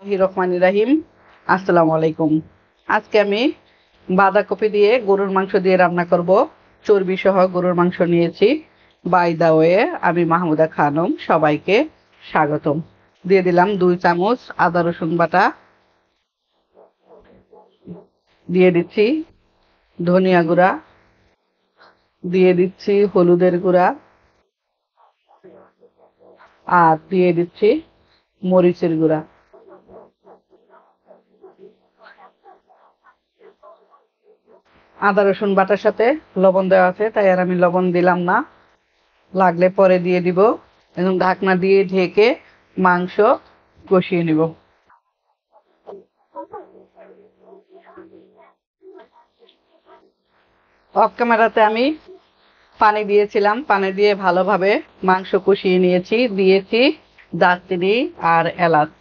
রহমানির রাহিম। আসসালামু আলাইকুম। আজকে আমি বাঁধাকপি দিয়ে গরুর মাংস দিয়ে রান্না করব। চর্বি সহ গরুর মাংস নিয়েছি। বাই দা ওয়ে, আমি মাহমুদা খানম, সবাইকে স্বাগতম। দিয়ে দিলাম 2 চামচ আদা রসুন বাটা, দিয়ে দিচ্ছি ধনিয়া গুঁড়া, দিয়ে দিচ্ছি হলুদের গুঁড়া, আর দিয়ে দিচ্ছি মরিচের গুঁড়া। আদা রসুন বাটার সাথে লবণ দেওয়া আছে, তাই আর আমি লবণ দিলাম না, লাগলে পরে দিয়ে দিব। এবং ঢাকনা দিয়ে ঢেকে মাংস কষিয়ে নিব। অফ ক্যামেরাতে আমি পানি দিয়েছিলাম, পানি দিয়ে ভালোভাবে মাংস কষিয়ে নিয়েছি। দিয়েছি দারচিনি আর এলাচ।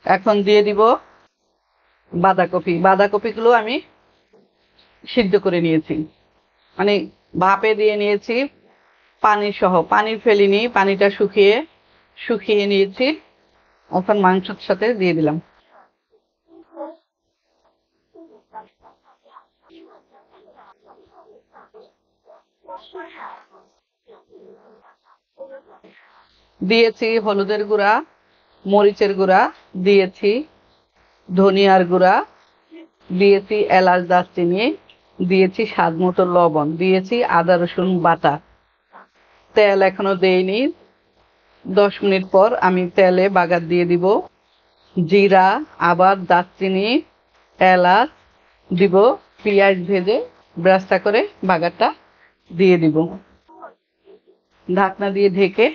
এখন দিয়ে দিব বাঁধাকপি। বাঁধাকপিগুলো আমি সিদ্ধ করে নিয়েছি, মানে ভাপে দিয়ে নিয়েছি, পানি সহ। পানি ফেলিনি, পানিটা শুকিয়ে শুকিয়ে নিয়েছি। এখন মাংসের সাথে দিয়ে দিলাম। দিয়েছি হলুদের গুঁড়া, মরিচের গুঁড়া, দিয়েছি ধনিয়ার গুঁড়া, দিয়েছি এলাচ দারচিনি, দিয়েছি স্বাদ মতো লবণ, দিয়েছি আদা রসুন বাটা। তেল এখনো দেইনি। 10 মিনিট পর আমি তেলে বাগার দিয়ে দিব। জিরা, আবার দারচিনি, এলাচ দিব। পেঁয়াজ ভেজে ব্রাস্তা করে বাগারটা দিয়ে দিব। ঢাকনা দিয়ে ঢেকে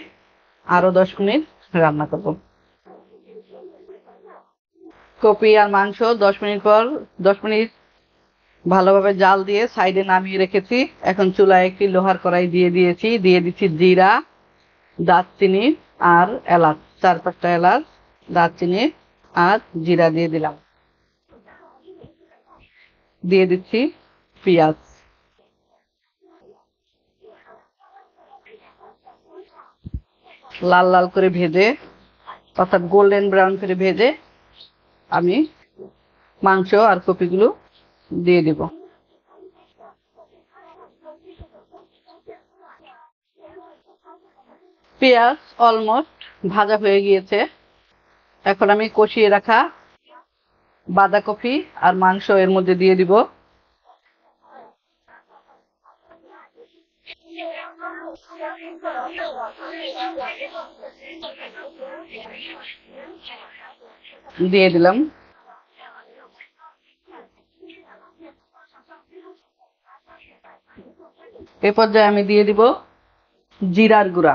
আরো 10 মিনিট রান্না করব। কপি আর মাংস 10 মিনিট পর, 10 মিনিট ভালোভাবে জাল দিয়ে সাইডে নামিয়ে রেখেছি। এখন চুলায় একটি লোহার কড়াই দিয়ে দিয়েছি। দিয়ে দিচ্ছি জিরা, দারচিনি আর এলাচ, 4-5টা এলাচ, দারচিনি আর জিরা দিয়ে দিলাম। দিয়ে দিচ্ছি পেঁয়াজ। লাল লাল করে ভেজে, অর্থাৎ গোল্ডেন ব্রাউন করে ভেজে আমি মাংস আর কপিগুলো দিয়ে দিব। পেঁয়াজ অলমোস্ট ভাজা হয়ে গিয়েছে। এখন আমি কষিয়ে রাখা বাঁধাকপি আর মাংস এর মধ্যে দিয়ে দিব। দিয়ে দিলাম। এ পর্যায়ে আমি দিয়ে দিব জিরার গুঁড়া।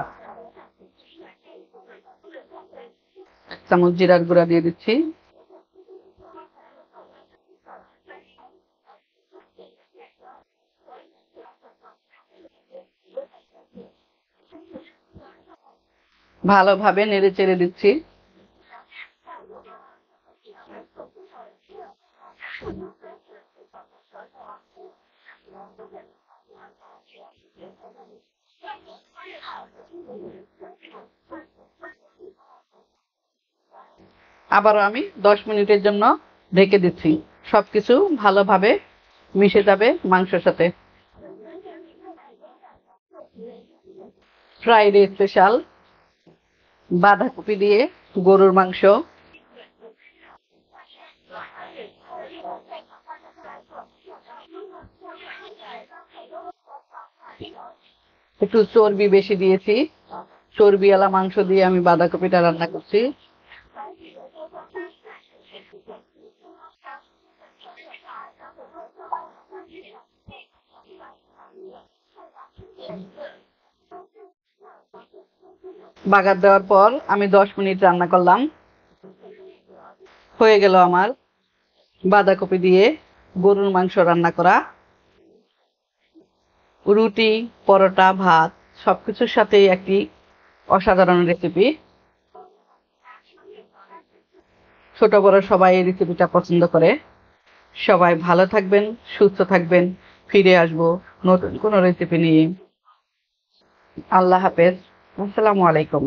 1 চামচ জিরার গুঁড়া দিয়ে দিচ্ছি। ভালোভাবে নেড়ে চেড়ে দিচ্ছি। আবারও আমি 10 মিনিটের জন্য ঢেকে দিচ্ছি। সবকিছু ভালোভাবে মিশে যাবে মাংসের সাথে। ফ্রাইডে স্পেশাল বাঁধাকপি দিয়ে গরুর মাংস। একটু চর্বি বেশি দিয়েছি। চর্বিওয়ালা মাংস দিয়ে আমি বাঁধাকপিটা রান্না করছি। বাগার দেওয়ার পর আমি 10 মিনিট রান্না করলাম। হয়ে গেল আমার বাঁধাকপি দিয়ে গরুর মাংস রান্না করা। রুটি, পরোটা, ভাত সবকিছুর সাথেই একটি অসাধারণ রেসিপি। ছোট বড় সবাই এই রেসিপিটা পছন্দ করে। সবাই ভালো থাকবেন, সুস্থ থাকবেন। ফিরে আসবো নতুন কোনো রেসিপি নিয়ে। আল্লাহ হাফেজ। আসসালামু আলাইকুম।